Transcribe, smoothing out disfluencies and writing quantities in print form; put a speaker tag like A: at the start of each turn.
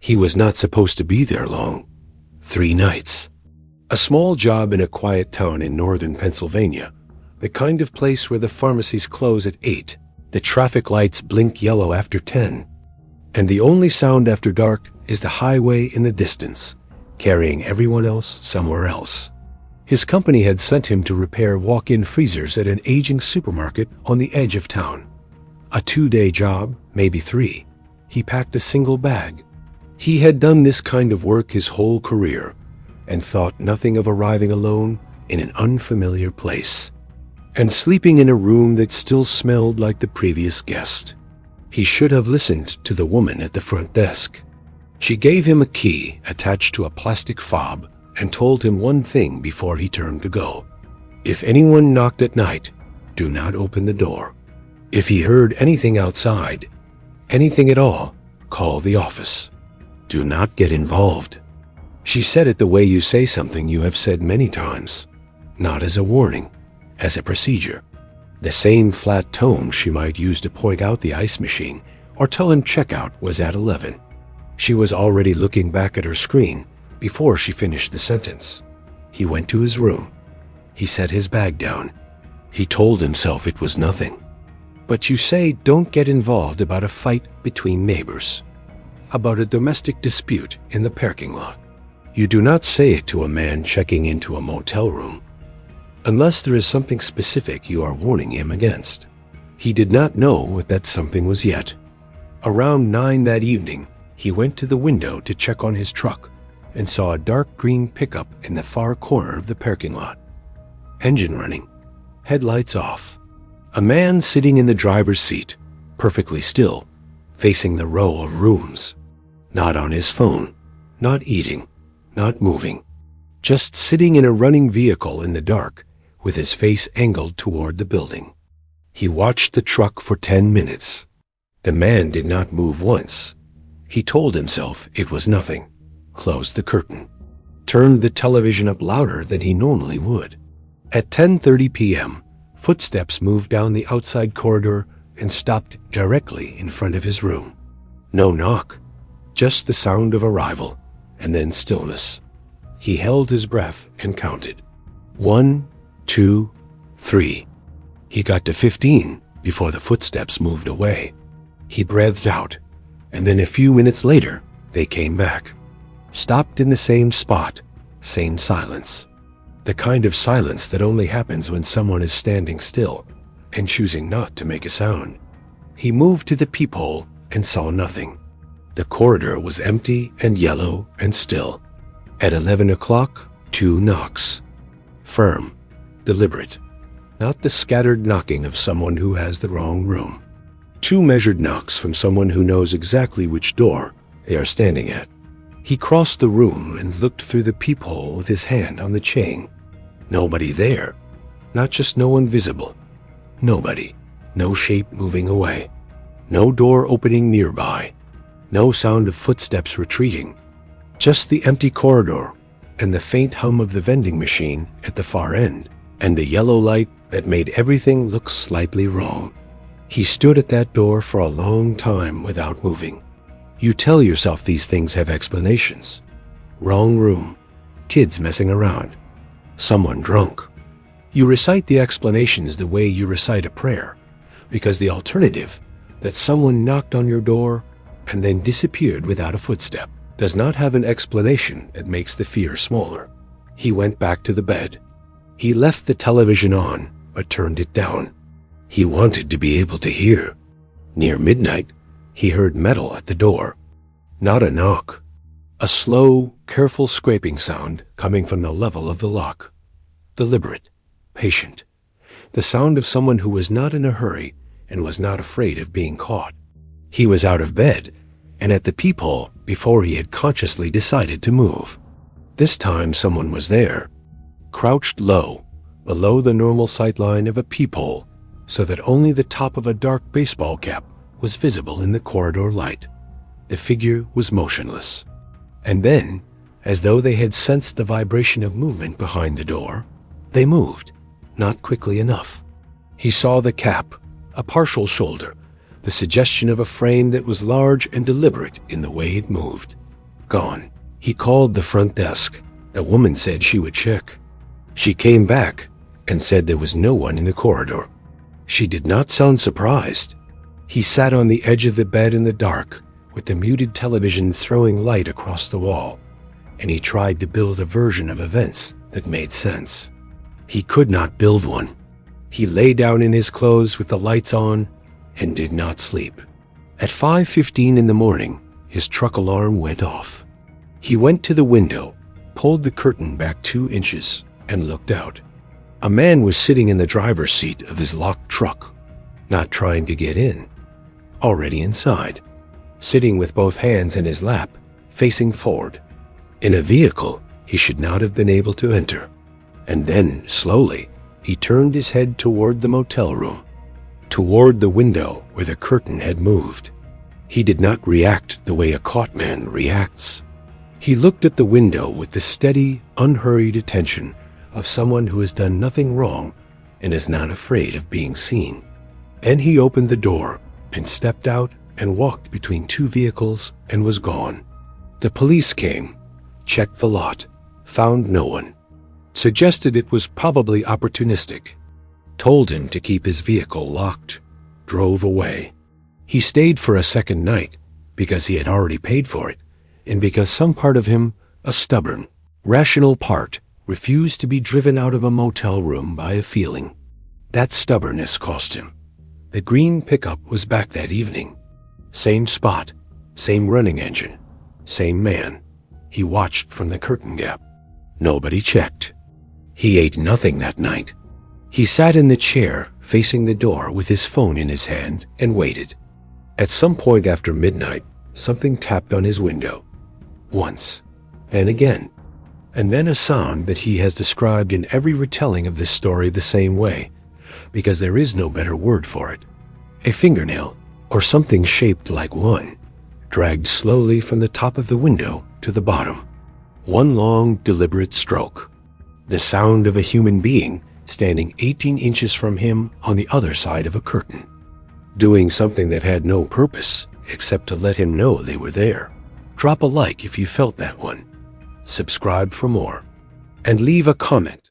A: He was not supposed to be there long. 3 nights. A small job in a quiet town in northern Pennsylvania, the kind of place where the pharmacies close at 8, the traffic lights blink yellow after 10, and the only sound after dark is the highway in the distance, carrying everyone else somewhere else. His company had sent him to repair walk-in freezers at an aging supermarket on the edge of town. A 2-day job, maybe 3. He packed a single bag. He had done this kind of work his whole career and thought nothing of arriving alone in an unfamiliar place and sleeping in a room that still smelled like the previous guest. He should have listened to the woman at the front desk. She gave him a key attached to a plastic fob and told him one thing before he turned to go. If anyone knocked at night, do not open the door. If he heard anything outside, anything at all, call the office. Do not get involved. She said it the way you say something you have said many times, not as a warning, as a procedure. The same flat tone she might use to point out the ice machine or tell him checkout was at 11. She was already looking back at her screen before she finished the sentence. He went to his room. He set his bag down. He told himself it was nothing. But you say don't get involved about a fight between neighbors, about a domestic dispute in the parking lot. You do not say it to a man checking into a motel room, unless there is something specific you are warning him against. He did not know what that something was yet. Around 9 that evening, he went to the window to check on his truck and saw a dark green pickup in the far corner of the parking lot. Engine running, headlights off. A man sitting in the driver's seat, perfectly still, facing the row of rooms. Not on his phone, not eating, not moving. Just sitting in a running vehicle in the dark with his face angled toward the building. He watched the truck for 10 minutes. The man did not move once. He told himself it was nothing, closed the curtain, turned the television up louder than he normally would. At 10:30 p.m., footsteps moved down the outside corridor and stopped directly in front of his room. No knock, just the sound of arrival, and then stillness. He held his breath and counted. 1, 2, 3. He got to 15 before the footsteps moved away. He breathed out, and then a few minutes later, they came back. Stopped in the same spot, same silence. The kind of silence that only happens when someone is standing still and choosing not to make a sound. He moved to the peephole and saw nothing. The corridor was empty and yellow and still. At 11 o'clock, 2 knocks. Firm, deliberate, not the scattered knocking of someone who has the wrong room. 2 measured knocks from someone who knows exactly which door they are standing at. He crossed the room and looked through the peephole with his hand on the chain. Nobody there. Not just no one visible. Nobody. No shape moving away. No door opening nearby. No sound of footsteps retreating. Just the empty corridor and the faint hum of the vending machine at the far end and the yellow light that made everything look slightly wrong. He stood at that door for a long time without moving. You tell yourself these things have explanations. Wrong room. Kids messing around. Someone drunk. You recite the explanations the way you recite a prayer, because the alternative, that someone knocked on your door and then disappeared without a footstep, does not have an explanation that makes the fear smaller. He went back to the bed. He left the television on, but turned it down. He wanted to be able to hear. Near midnight, he heard metal at the door. Not a knock. A slow, careful scraping sound coming from the level of the lock. Deliberate, patient. The sound of someone who was not in a hurry and was not afraid of being caught. He was out of bed and at the peephole before he had consciously decided to move. This time someone was there, crouched low, below the normal sight line of a peephole, so that only the top of a dark baseball cap was visible in the corridor light. The figure was motionless. And then, as though they had sensed the vibration of movement behind the door, they moved, not quickly enough. He saw the cap, a partial shoulder, the suggestion of a frame that was large and deliberate in the way it moved. gone. He called the front desk. A woman said she would check. She came back and said there was no one in the corridor. She did not sound surprised. He sat on the edge of the bed in the dark, with the muted television throwing light across the wall, and he tried to build a version of events that made sense. He could not build one. He lay down in his clothes with the lights on and did not sleep. At 5:15 in the morning, his truck alarm went off. He went to the window, pulled the curtain back 2 inches, and looked out. A man was sitting in the driver's seat of his locked truck, not trying to get in, already inside, sitting with both hands in his lap, facing forward. In a vehicle he should not have been able to enter. And then, slowly, he turned his head toward the motel room, toward the window where the curtain had moved. He did not react the way a caught man reacts. He looked at the window with the steady, unhurried attention of someone who has done nothing wrong and is not afraid of being seen. Then he opened the door and stepped out and walked between 2 vehicles and was gone. The police came, checked the lot, found no one, suggested it was probably opportunistic, told him to keep his vehicle locked, drove away. He stayed for a second night because he had already paid for it, and because some part of him, a stubborn, rational part, refused to be driven out of a motel room by a feeling. That stubbornness cost him. The green pickup was back that evening. Same spot, same running engine, same man. He watched from the curtain gap. Nobody checked. He ate nothing that night. He sat in the chair facing the door with his phone in his hand and waited. At some point after midnight, something tapped on his window. Once, then again, and then a sound that he has described in every retelling of this story the same way, because there is no better word for it. A fingernail, or something shaped like one, dragged slowly from the top of the window to the bottom. One long, deliberate stroke. The sound of a human being standing 18 inches from him on the other side of a curtain, doing something that had no purpose except to let him know they were there. Drop a like if you felt that one. Subscribe for more. And leave a comment